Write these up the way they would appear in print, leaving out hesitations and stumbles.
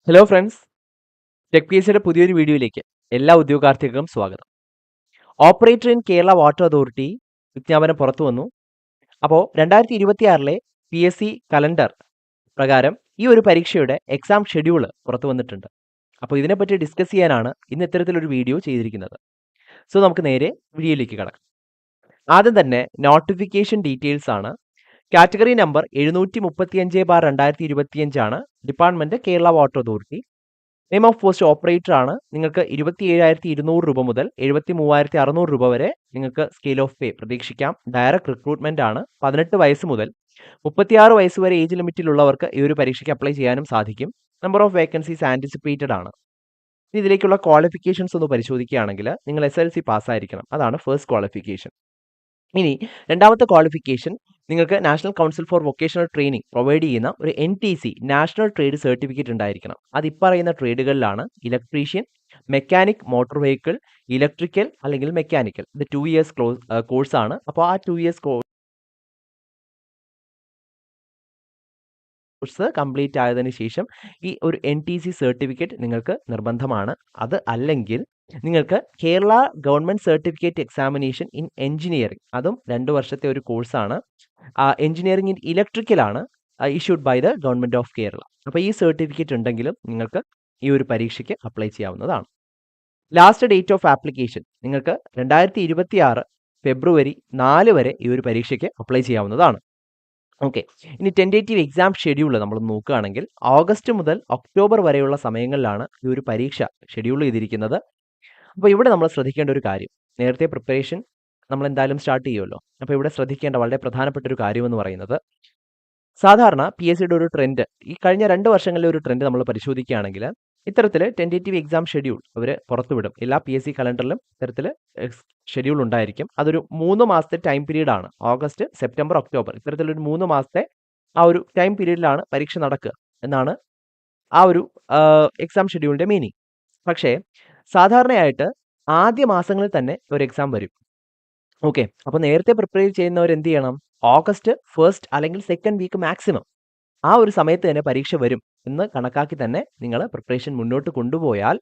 Hello friends, tech P S സിയുടെ പുതിയൊരു വീഡിയോയിലേക്ക് എല്ലാ ഉദ്യോഗാർത്ഥികൾക്കും സ്വാഗതം. Operator in Kerala water authority വിജ്ഞാപനം പുറത്തു വന്നു. അപ്പോൾ 2026 പി എസ് സി കലണ്ടർ പ്രകാരം ഈ ഒരു പരീക്ഷയുടെ എക്സാം ഷെഡ്യൂൾ പുറത്തു വന്നിട്ടുണ്ട്. അപ്പോൾ ഇതിനെപ്പറ്റി ഡിസ്കസ് ചെയ്യാനാണ് ഇന്ന് ഇത്തരത്തിലൊരു വീഡിയോ ചെയ്തിരിക്കുന്നത്. സോ നമുക്ക് നേരെ വീഡിയോയിലേക്ക് കടക്കാം. ആദ്യം തന്നെ നോട്ടിഫിക്കേഷൻ ഡീറ്റെയിൽസ് ആണ്. കാറ്റഗറി നമ്പർ 735/2025 ആണ്. Department Kerala water authority. Name of post operator ആണ്. നിങ്ങൾക്ക് 27,200 രൂപ മുതൽ 73,600 രൂപ വരെ നിങ്ങൾക്ക് സ്കെയിൽ ഓഫ് പേ പ്രതീക്ഷിക്കാം. ഡയറക്റ്റ് റിക്രൂട്ട്മെന്റ് ആണ്. 18 വയസ്സ് മുതൽ 36 വയസ്സ് വരെ ഏജ് ലിമിറ്റിലുള്ളവർക്ക് ഈ ഒരു പരീക്ഷയ്ക്ക് അപ്ലൈ ചെയ്യാനും സാധിക്കും. നമ്പർ ഓഫ് വേക്കൻസീസ് ആന്റിസിപ്പേറ്റഡ് ആണ്. ഇതിലേക്കുള്ള ക്വാളിഫിക്കേഷൻസ് ഒന്ന് പരിശോധിക്കുകയാണെങ്കിൽ നിങ്ങൾ SLC പാസ്സായിരിക്കണം. അതാണ് ഫസ്റ്റ് ക്വാളിഫിക്കേഷൻ. ഇനി രണ്ടാമത്തെ ക്വാളിഫിക്കേഷൻ, നിങ്ങൾക്ക് national council for vocational training provide ചെയ്യുന്ന ഒരു NTC നാഷണൽ ട്രേഡ് സർട്ടിഫിക്കറ്റ് ഉണ്ടായിരിക്കണം. അത് ഇപ്പറയുന്ന ട്രേഡുകളിലാണ്: electrician, mechanic motor vehicle, electrical അല്ലെങ്കിൽ മെക്കാനിക്കൽ. ഇത് 2 ഇയേഴ്സ് കോഴ്സാണ്. അപ്പോൾ ആ 2 ഇയേഴ്സ് കോഴ്സ് കംപ്ലീറ്റ് ആയതിനു ശേഷം ഈ ഒരു NTC സർട്ടിഫിക്കറ്റ് നിങ്ങൾക്ക് നിർബന്ധമാണ്. അത് അല്ലെങ്കിൽ നിങ്ങൾക്ക് Kerala government certificate examination in engineering, അതും 2 വർഷത്തെ ഒരു കോഴ്സാണ്. എഞ്ചിനീയറിംഗ് ഇൻ ഇലക്ട്രിക്കൽ ആണ്, issued by the government of Kerala. അപ്പോൾ ഈ സർട്ടിഫിക്കറ്റ് ഉണ്ടെങ്കിലും നിങ്ങൾക്ക് ഈ ഒരു പരീക്ഷയ്ക്ക് അപ്ലൈ ചെയ്യാവുന്നതാണ്. ലാസ്റ്റ് ഡേറ്റ് ഓഫ് ആപ്ലിക്കേഷൻ നിങ്ങൾക്ക് 2026 ഫെബ്രുവരി 4 വരെ ഈ ഒരു പരീക്ഷയ്ക്ക് അപ്ലൈ ചെയ്യാവുന്നതാണ്. ഓക്കെ, ഇനി ടെൻറ്റേറ്റീവ് എക്സാം ഷെഡ്യൂൾ നമ്മൾ നോക്കുകയാണെങ്കിൽ ഓഗസ്റ്റ് മുതൽ ഒക്ടോബർ വരെയുള്ള സമയങ്ങളിലാണ് ഈ ഒരു പരീക്ഷ ഷെഡ്യൂൾ ചെയ്തിരിക്കുന്നത്. അപ്പോൾ ഇവിടെ നമ്മൾ ശ്രദ്ധിക്കേണ്ട ഒരു കാര്യം, നേരത്തെ പ്രിപ്പറേഷൻ നമ്മൾ എന്തായാലും സ്റ്റാർട്ട് ചെയ്യുമല്ലോ. അപ്പോൾ ഇവിടെ ശ്രദ്ധിക്കേണ്ട വളരെ പ്രധാനപ്പെട്ട ഒരു കാര്യം എന്ന് പറയുന്നത്, സാധാരണ PSCയുടെ ഒരു ട്രെൻഡ്, ഈ കഴിഞ്ഞ 2 വർഷങ്ങളിലെ ഒരു ട്രെൻഡ് നമ്മൾ പരിശോധിക്കുകയാണെങ്കിൽ ഇത്തരത്തിൽ ടെൻറ്റേറ്റീവ് എക്സാം ഷെഡ്യൂൾ അവർ പുറത്തുവിടും. എല്ലാ PSC കലണ്ടറിലും ഇത്തരത്തിൽ ഷെഡ്യൂൾ ഉണ്ടായിരിക്കും. അതൊരു 3 മാസത്തെ ടൈം പീരീഡ് ആണ്. ഓഗസ്റ്റ്, സെപ്റ്റംബർ, ഒക്ടോബർ, ഇത്തരത്തിലൊരു 3 മാസത്തെ ആ ഒരു ടൈം പീരീഡിലാണ് പരീക്ഷ നടക്കുക എന്നാണ് ആ ഒരു എക്സാം ഷെഡ്യൂളിന്റെ മീനിങ്. പക്ഷേ സാധാരണയായിട്ട് ആദ്യ മാസങ്ങളിൽ തന്നെ ഒരു എക്സാം വരും. ഓക്കെ, അപ്പോൾ നേരത്തെ പ്രിപ്പയർ ചെയ്യുന്നവർ എന്ത് ചെയ്യണം? ഓഗസ്റ്റ് 1st അല്ലെങ്കിൽ 2nd വീക്ക് മാക്സിമം ആ ഒരു സമയത്ത് തന്നെ പരീക്ഷ വരും എന്ന് കണക്കാക്കി തന്നെ നിങ്ങൾ പ്രിപ്പറേഷൻ മുന്നോട്ട് കൊണ്ടുപോയാൽ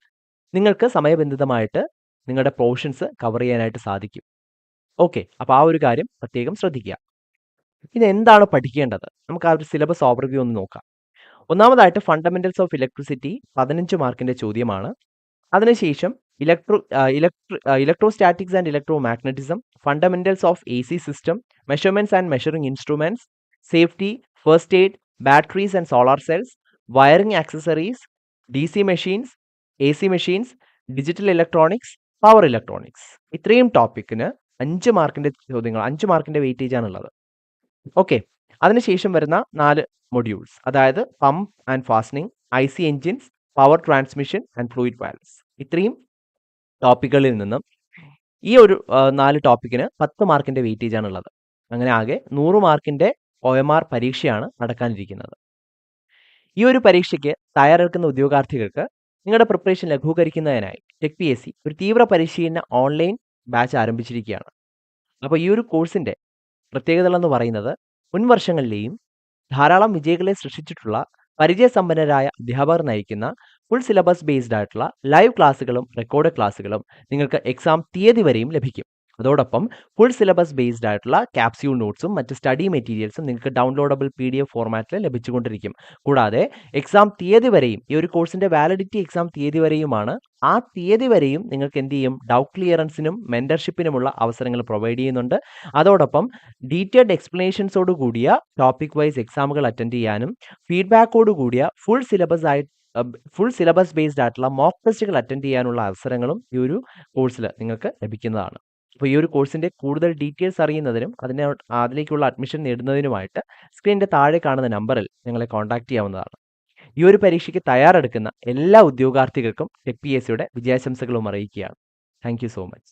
നിങ്ങൾക്ക് സമയബന്ധിതമായിട്ട് നിങ്ങളുടെ പോർഷൻസ് കവർ ചെയ്യാനായിട്ട് സാധിക്കും. ഓക്കെ, അപ്പോൾ ആ ഒരു കാര്യം പ്രത്യേകം ശ്രദ്ധിക്കുക. ഇനി എന്താണ് പഠിക്കേണ്ടത്? നമുക്ക് ആ ഒരു സിലബസ് ഓവർവ്യൂ ഒന്ന് നോക്കാം. ഒന്നാമതായിട്ട് ഫണ്ടമെന്റൽസ് ഓഫ് ഇലക്ട്രിസിറ്റി 15 മാർക്കിന്റെ ചോദ്യമാണ്. അതിനുശേഷം electrostatics and electromagnetism, fundamentals of AC system, measurements and measuring instruments, safety, first aid, batteries and solar cells, wiring accessories, DC machines, AC machines, digital electronics, power electronics. ഇത്രയും ടോപ്പിക്കിന് 5 മാർക്കിന്റെ ചോദ്യങ്ങൾ, 5 മാർക്കിന്റെ weightage ആണുള്ളത്. Okay, അതിനുശേഷം വരുന്ന 4 മൊഡ്യൂൾസ്, അതായത് pump and fastening, IC engines, power transmission and fluid valves. ഇത്രയും ടോപ്പിക്കുകളിൽ നിന്നും ഈ ഒരു 4 ടോപ്പിക്കിന് 10 മാർക്കിന്റെ വെയിറ്റേജ് ആണുള്ളത്. അങ്ങനെ ആകെ 100 മാർക്കിന്റെ OMR പരീക്ഷയാണ് നടക്കാനിരിക്കുന്നത്. ഈ ഒരു പരീക്ഷയ്ക്ക് തയ്യാറെടുക്കുന്ന ഉദ്യോഗാർത്ഥികൾക്ക് നിങ്ങളുടെ പ്രിപ്പറേഷൻ ലഘൂകരിക്കുന്നതിനായി ടെക് PSC ഒരു തീവ്ര പരിശീലന ഓൺലൈൻ ബാച്ച് ആരംഭിച്ചിരിക്കുകയാണ്. അപ്പോൾ ഈ ഒരു കോഴ്സിന്റെ പ്രത്യേകതകളെന്ന് പറയുന്നത്, മുൻ വർഷങ്ങളിലെയും ധാരാളം വിജയികളെ സൃഷ്ടിച്ചിട്ടുള്ള പരിചയസമ്പന്നരായ അധ്യാപകർ നയിക്കുന്ന ഫുൾ സിലബസ് ബേസ്ഡ് ആയിട്ടുള്ള ലൈവ് ക്ലാസ്സുകളും റെക്കോർഡ് ക്ലാസ്സുകളും നിങ്ങൾക്ക് എക്സാം തീയതി വരെയും ലഭിക്കും. അതോടൊപ്പം ഫുൾ സിലബസ് ബേസ്ഡ് ആയിട്ടുള്ള ക്യാപ്സ്യൂൾ നോട്ട്സും മറ്റ് സ്റ്റഡി മെറ്റീരിയൽസും നിങ്ങൾക്ക് ഡൗൺലോഡബിൾ PDF ഫോർമാറ്റിൽ ലഭിച്ചുകൊണ്ടിരിക്കും. കൂടാതെ എക്സാം തീയതി വരെയും, ഈ ഒരു കോഴ്സിന്റെ വാലിഡിറ്റി എക്സാം തീയതി വരെയുമാണ്. ആ തീയതി വരെയും നിങ്ങൾക്ക് എന്ത് ചെയ്യും? ഡൗട്ട് ക്ലിയറൻസിനും മെന്റർഷിപ്പിനുമുള്ള അവസരങ്ങൾ പ്രൊവൈഡ് ചെയ്യുന്നുണ്ട്. അതോടൊപ്പം ഡീറ്റെയിൽഡ് എക്സ്പ്ലനേഷൻസോട് കൂടിയ ടോപ്പിക് വൈസ് എക്സാമുകൾ അറ്റൻഡ് ചെയ്യാനും ഫീഡ്ബാക്കോട് കൂടിയ ഫുൾ സിലബസ് ബേസ്ഡ് ആയിട്ടുള്ള മോക്ക് ടെസ്റ്റുകൾ അറ്റൻഡ് ചെയ്യാനുള്ള അവസരങ്ങളും ഈ ഒരു കോഴ്സിൽ നിങ്ങൾക്ക് ലഭിക്കുന്നതാണ്. അപ്പോൾ ഈ ഒരു കോഴ്സിന്റെ കൂടുതൽ ഡീറ്റെയിൽസ് അറിയുന്നതിനും അതിലേക്കുള്ള അഡ്മിഷൻ നേടുന്നതിനുമായിട്ട് സ്ക്രീനിന്റെ താഴെ കാണുന്ന നമ്പറിൽ ഞങ്ങളെ കോൺടാക്ട് ചെയ്യാവുന്നതാണ്. ഈ ഒരു പരീക്ഷയ്ക്ക് തയ്യാറെടുക്കുന്ന എല്ലാ ഉദ്യോഗാർത്ഥികൾക്കും ടെക് PSCയുടെ വിജയാശംസകളും അറിയിക്കുകയാണ്. Thank you so much.